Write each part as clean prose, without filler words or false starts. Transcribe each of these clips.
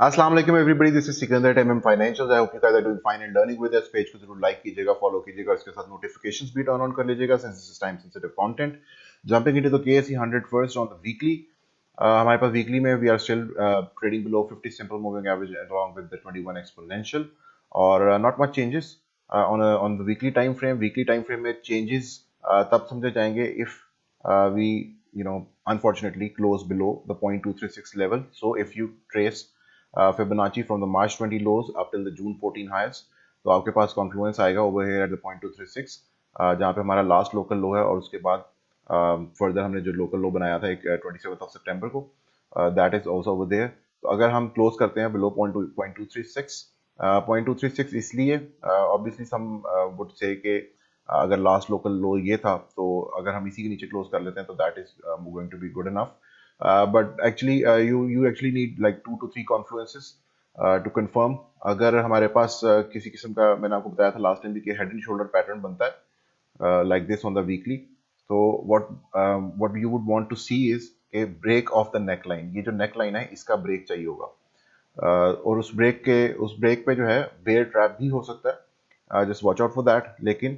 Assalamu alaikum everybody, this is Sikandar at MM Financials. I hope you guys are doing fine and learning with us. Page को जरूर like कीजिएगा, follow कीजिएगा, इसके साथ notifications भी turn on कर लीजिएगा since this is time sensitive content. Jumping into the KSE 100 first on the weekly. हमारे पास वीकली में we are still trading below 50 simple moving average along with the 21 exponential और not much changes on the weekly time frame. Weekly time frame में changes तब समझे जाएंगे if we unfortunately close below the 0.236 level. So if you trace Fibonacci from the March 20 lows up till the June 14 highs, तो आपके पास Confluence आएगा over here at the 0.236 जहाँ पे हमारा लास्ट लोकल लो है और उसके बाद फर्दर हमने जो लोकल लो बनाया था एक 27 सितंबर को, that is also over there. तो अगर हम क्लोज करते हैं बिलो 0.236 इसलिए ऑब्वियसली सम वुड से कि अगर लास्ट लोकल लो ये था तो अगर हम इसी के नीचे क्लोज कर लेते हैं तो that is going to be good enough. But actually you actually need like 2 to 3 confluences to confirm. अगर हमारे पास किसी किस्म का, मैंने आपको बताया था लास्ट टाइम भी कि हेड एंड शोल्डर पैटर्न बनता है like this on the weekly, तो what you would want to see is a break of the neckline. ये जो neckline है इसका ब्रेक चाहिए होगा और उस ब्रेक पे जो है बेयर ट्रैप भी हो सकता है, just watch out for that. लेकिन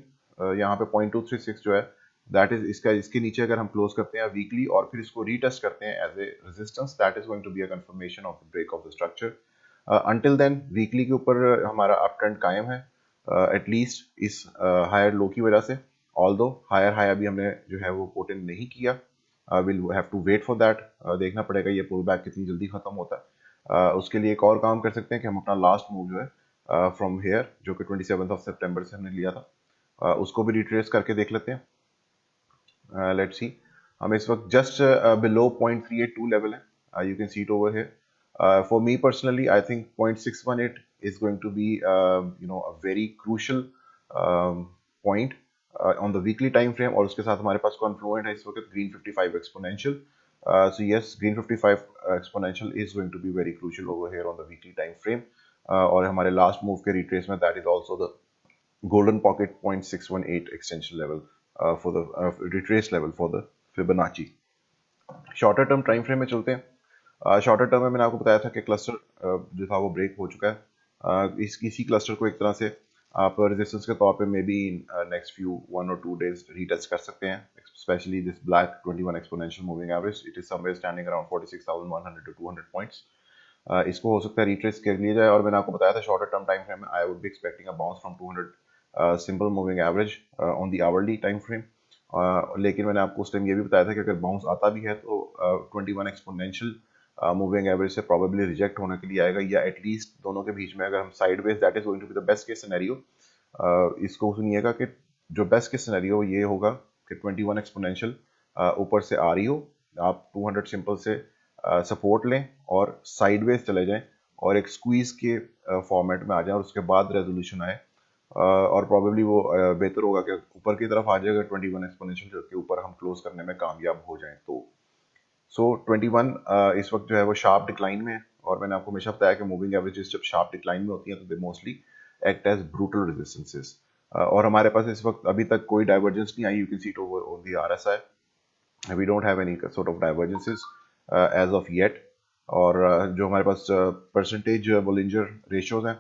यहाँ पे 0.236 जो है दैट इज इसके नीचे अगर हम क्लोज करते हैं वीकली और फिर इसको रीटेस्ट करते हैं as a resistance, that is going to be a confirmation of the break of the structure. Until then weekly के ऊपर हमारा अप ट्रेंड कायम है एटलीस्ट इस हायर लो की वजह से. ऑल्दो हायर हाई अभी हमने जो है वो पोर्ट इन नहीं किया, will have to wait for that. देखना पड़ेगा ये पुल बैक कितनी जल्दी खत्म होता है. उसके लिए एक और काम कर सकते हैं कि हम अपना लास्ट मूव जो है फ्रॉम हेयर जो कि 27 सितंबर से हमने लिया था उसको भी रिट्रेस करके देख लेते हैं. लेट्स सी, हम इस वक्त जस्ट बिलो 0.382 लेवल है. You can see it over here. For me personally I think 0.618 is going to be a very crucial point on the weekly time frame और उसके साथ हमारे पास कॉन्फ्लुएंट है इस वक्त green 55 exponential. So yes, green 55 exponential is going to be very crucial over here on the weekly time frame. और हमारे last move के retrace में that is also the golden pocket 0.618 extension level for the retrace level for the Fibonacci. Shorter term time frame में चलते हैं. Shorter term में मैंने आपको बताया था कि cluster जो था वो break हो चुका है. इसी cluster को एक तरह से आप रेजिस्टेंस के तौर पे may be next few 1 or 2 days retest कर सकते हैं. Specially this black 21 exponential moving average, it is somewhere standing around 46,100 to 200 points. इसको हो सकता है रिट्रेस कर लिया जाए. और मैंने आपको बताया था शॉर्टर टर्म टाइम फ्रेम में I would be expecting a bounce from 200 simple moving average on the hourly time frame. लेकिन मैंने आपको उस टाइम ये भी बताया था कि अगर बाउंस आता भी है तो 21 एक्सपोनेंशियल मूविंग एवरेज से प्रोबेबली रिजेक्ट होने के लिए आएगा, या एटलीस्ट दोनों के बीच में अगर हम sideways, that is going to be the best case scenario. इसको सुनिएगा कि जो बेस्ट केस सिनेरियो ये होगा कि 21 एक्सपोनेंशियल ऊपर से आ रही हो, आप 200 सिंपल से सपोर्ट लें और साइडवेज चले जाएं और एक स्क्वीज के फॉर्मेट में आ जाएं और उसके बाद रेजोल्यूशन आए और प्रॉबेबली वो बेहतर होगा कि ऊपर की तरफ आ जाएगा 21 एक्सपोनेंशियल के ऊपर हम क्लोज करने में कामयाब हो जाएं. तो सो 21 इस वक्त जो है वो शार्प डिक्लाइन में है और मैंने आपको हमेशा बताया कि मूविंग एवरेजेस जब शार्प डिक्लाइन में होती हैं तो they mostly act as brutal resistances. और हमारे पास इस वक्त अभी तक कोई डाइवर्जेंस नहीं आई. You can see it over on the RSI, we don't have any sort of divergences as of yet. और जो हमारे पास परसेंटेज बोलिंजर रेशियोज हैं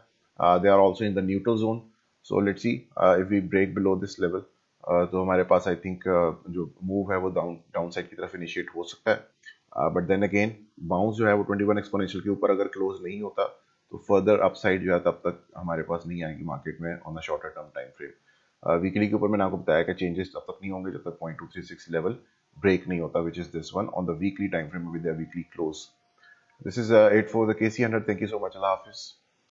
they are also in the neutral zone. So let's see if we break below this level तो हमारे पास I think जो move है वो डाउन साइड की तरफ इनिशिएट हो सकता है. बट देन अगेन बाउंस जो है वो 21 एक्सपोनेंशियल के ऊपर अगर क्लोज नहीं होता तो फर्दर अपसाइड जो है तब तक हमारे पास नहीं आएगी मार्केट में on the shorter term time frame. Weekly के ऊपर मैंने आपको बताया कि चेंजेस तब तक नहीं होंगे जब तक 0.236 लेवल ब्रेक नहीं होता, which is this one on the weekly time frame with the weekly close. This is it for the KC 100. Thank you so much. Allah Hafiz.